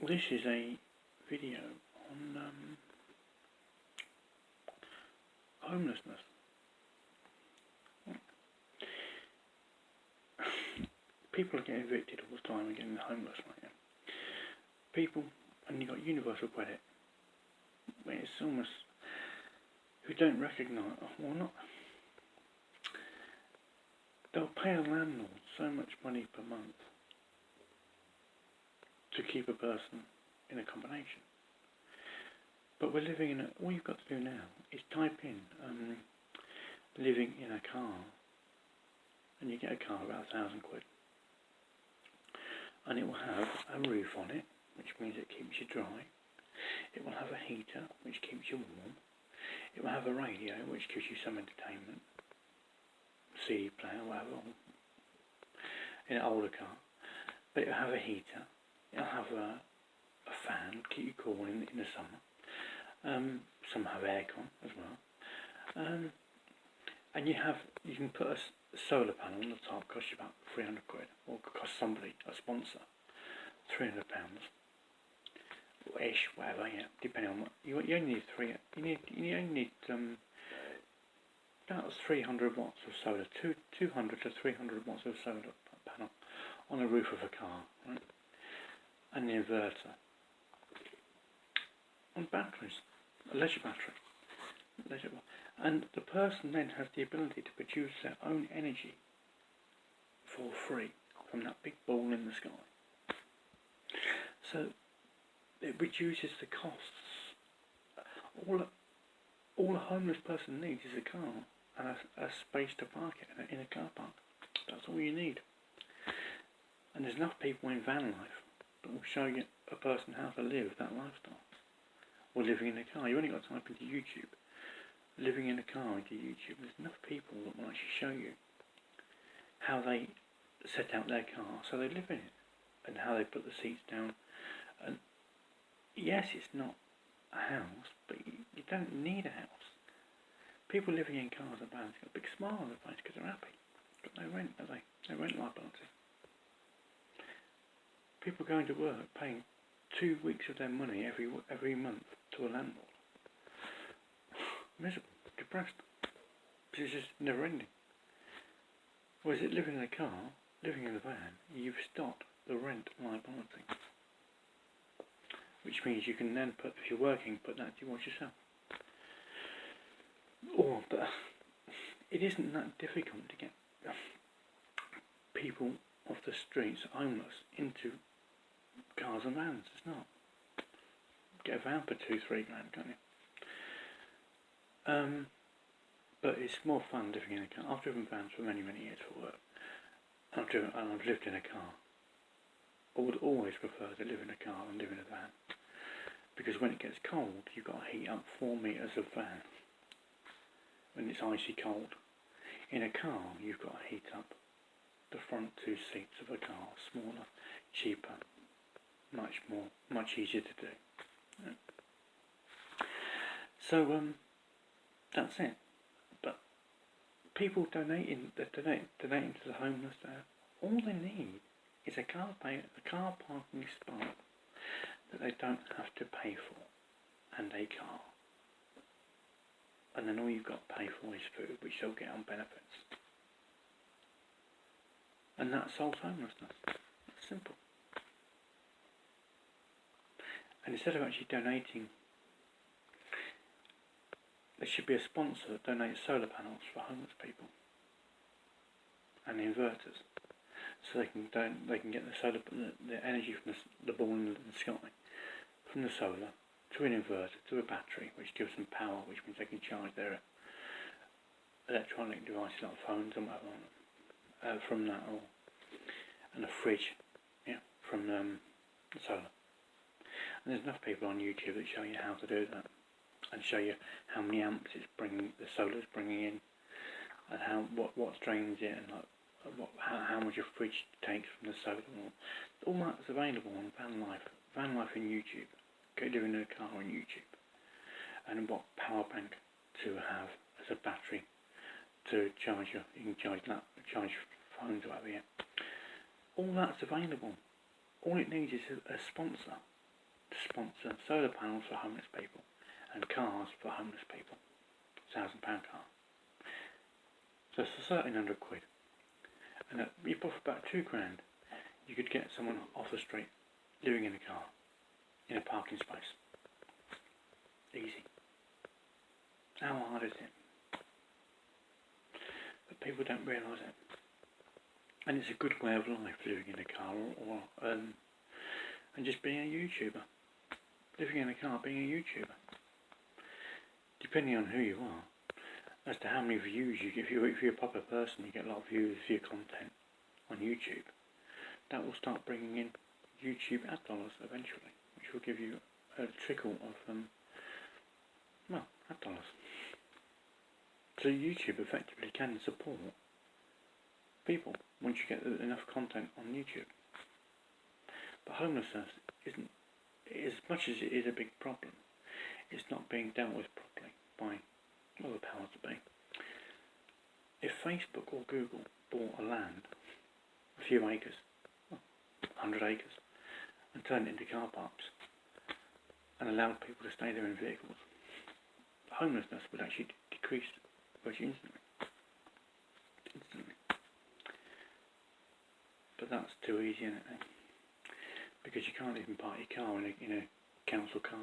This is a video on homelessness. People are getting evicted all the time and getting homeless right now. People, and you've got universal credit. It's almost, who don't recognise, well not, they'll pay a landlord so much money per month to keep a person in a combination. But we're living in all you've got to do now is type in living in a car, and you get a car about £1,000. And it will have a roof on it, which means it keeps you dry. It will have a heater, which keeps you warm. It will have a radio, which gives you some entertainment. CD player, whatever, in an older car. But it will have a heater. It'll have a fan, keep you cool in the summer. Some have aircon as well. And you can put a solar panel on the top, cost you about £300, or cost somebody, a sponsor, £300 ish, whatever, yeah, depending on what you only need. You only need about 300 watts of solar, 200 to 300 watts of solar panel on the roof of a car, right? And the inverter on batteries, a leisure battery, and the person then has the ability to produce their own energy for free from that big ball in the sky. So it reduces the costs. All a homeless person needs is a car and a space to park it in a car park. That's all you need. And there's enough people in van life that will show you a person how to live that lifestyle. Or living in a car. You only got to type into YouTube. Living in a car into YouTube. There's enough people that will actually show you how they set out their car so they live in it, and how they put the seats down. And yes, it's not a house, but you don't need a house. People living in cars and vans got a big smile on their face because they're happy. Got no rent, have they? No rent liability. People going to work paying 2 weeks of their money every month to a landlord. Miserable, depressed. Because it's just never ending. Whereas living in a car, living in a van, you've stopped the rent liability. Which means you can then if you're working, put that towards yourself. But it isn't that difficult to get people off the streets, homeless, into cars and vans. It's not. Get a van for £2-3 grand, can't you? But it's more fun living in a car. I've driven vans for many years for work. I've lived in a car. I would always prefer to live in a car than live in a van. Because when it gets cold, you've got to heat up 4 metres of van. When it's icy cold. In a car, you've got to heat up the front 2 seats of a car. Smaller, cheaper, much easier to do. Yeah. So, that's it. But people donating to the homeless there, all they need is a car parking spot that they don't have to pay for, and a car. And then all you've got to pay for is food, which they'll get on benefits. And that solves homelessness. It's simple. And instead of actually donating, there should be a sponsor that donates solar panels for homeless people and inverters, so they can get the energy from the ball in the sky, from the solar to an inverter to a battery, which gives them power, which means they can charge their electronic devices like phones and whatever from that, and a fridge, yeah, from the solar. And there's enough people on YouTube that show you how to do that, and show you how many amps the solar's bringing in, and what drains it, and how much a fridge takes from the solar. All that's available on Van Life in YouTube. Go living in a car on YouTube, and what power bank to have as a battery to charge you can charge phones or whatever. Yeah. All that's available. All it needs is a sponsor to sponsor solar panels for homeless people and cars for homeless people. £1,000 car. So it's £1,300. And you put for about £2,000, you could get someone off the street living in a car, in a parking space. Easy. How hard is it? But people don't realise it. And it's a good way of life, living in a car and just being a YouTuber. Living in a car, being a YouTuber. Depending on who you are, as to how many views you get. If you're a proper person, you get a lot of views for your content on YouTube. That will start bringing in YouTube ad dollars eventually, which will give you a trickle of ad dollars. So YouTube effectively can support people once you get enough content on YouTube. But homelessness isn't, as much as it is a big problem, it's not being dealt with properly by the powers that be. If Facebook or Google bought a land, a few acres, 100 acres, and turned it into car parks and allowed people to stay there in vehicles, homelessness would actually decrease virtually instantly. But that's too easy, isn't it? Because you can't even park your car in a council car